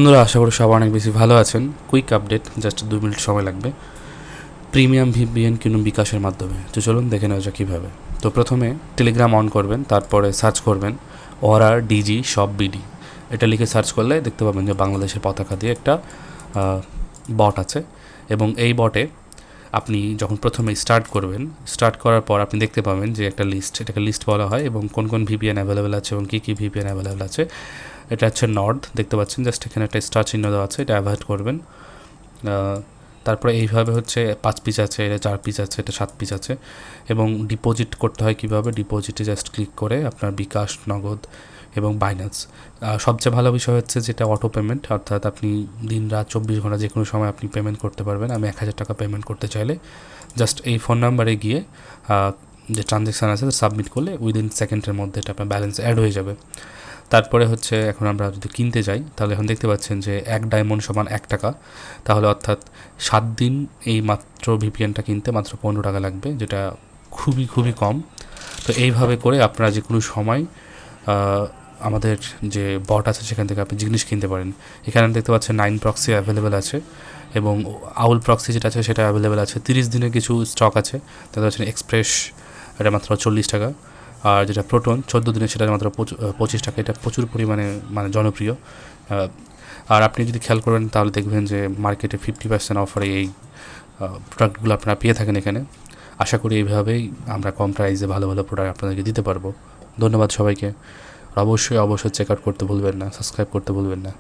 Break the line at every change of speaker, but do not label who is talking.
বন্ধুরা, আশা করি সবাই অনেক বেশি ভালো আছেন। কুইক আপডেট, জাস্ট 2 মিনিট সময় লাগবে। প্রিমিয়াম ভিপিএন কিনুন বিকাশের মাধ্যমে। তো চলুন দেখে নেওয়া যাক কীভাবে। তো প্রথমে টেলিগ্রাম অন করবেন, তারপরে সার্চ করবেন ORR-DG শপ বিডি। এটা লিখে সার্চ করলে দেখতে পাবেন যে বাংলাদেশের পতাকা দিয়ে একটা বট আছে, এবং এই বটে আপনি যখন প্রথমে স্টার্ট করার পর আপনি দেখতে পাবেন যে একটা লিস্ট, এটাকে লিস্ট বলা হয়, এবং কোন কোন ভিপিএন অ্যাভেলেবেল আছে এবং কী কী ভিপিএন অ্যাভেলেবেল আছে। এটা হচ্ছে নর্থ, দেখতে পাচ্ছেন জাস্ট এখানে একটা স্টার চিহ্ন দেওয়া আছে, এটা অ্যাভয়েড করবেন। তারপরে এইভাবে হচ্ছে 5 পিস আছে, এটা 4 পিস আছে, এটা 7 পিস আছে। এবং ডিপোজিট করতে হয় কীভাবে, ডিপোজিটে জাস্ট ক্লিক করে আপনার বিকাশ, নগদ এবং বাইন্যান্স। সবচেয়ে ভালো বিষয় হচ্ছে যেটা অটো পেমেন্ট, অর্থাৎ আপনি দিন রাত 24 ঘন্টা যে কোনো সময় আপনি পেমেন্ট করতে পারবেন। আমি 1000 টাকা পেমেন্ট করতে চাইলে জাস্ট এই ফোন নাম্বারে গিয়ে যে ট্রানজ্যাকশান আছে সাবমিট করলে উইদিন সেকেন্ডের মধ্যে এটা আপনার ব্যালেন্স অ্যাড হয়ে যাবে। তারপরে হচ্ছে এখন আমরা যদি কিনতে যাই, তাহলে এখন দেখতে পাচ্ছেন যে 1 ডায়মন্ড সমান 1 টাকা। তাহলে অর্থাৎ 7 দিন এই মাত্র ভিপিএনটা কিনতে মাত্র 15 টাকা লাগবে, যেটা খুবই খুবই কম। তো এইভাবে করে আপনারা যে কোনো সময় আমাদের যে বট আছে সেখান থেকে আপনি জিনিস কিনতে পারেন। এখানে দেখতে পাচ্ছেন 9 প্রক্সি অ্যাভেলেবেল আছে, এবং আউল প্রক্সি যেটা আছে সেটা অ্যাভেলেবেল আছে। 30 দিনের কিছু স্টক আছে। তাদের হচ্ছে এক্সপ্রেস, এটা মাত্র 40 টাকা। আর যেটা প্রোটন 14 দিনের, সেটা মাত্র 25 টাকা। এটা প্রচুর পরিমাণে জনপ্রিয়। আর আপনি যদি খেয়াল করেন তাহলে দেখবেন যে মার্কেটে 50% অফারে এই প্রোডাক্টগুলো আপনারা পেয়ে থাকেন এখানে। আশা করি এইভাবেই আমরা কম প্রাইসে ভালো ভালো প্রোডাক্ট আপনাদেরকে দিতে পারবো। ধন্যবাদ সবাইকে। অবশ্যই চেক আউট করতে ভুলবেন না, সাবস্ক্রাইব করতে ভুলবেন না।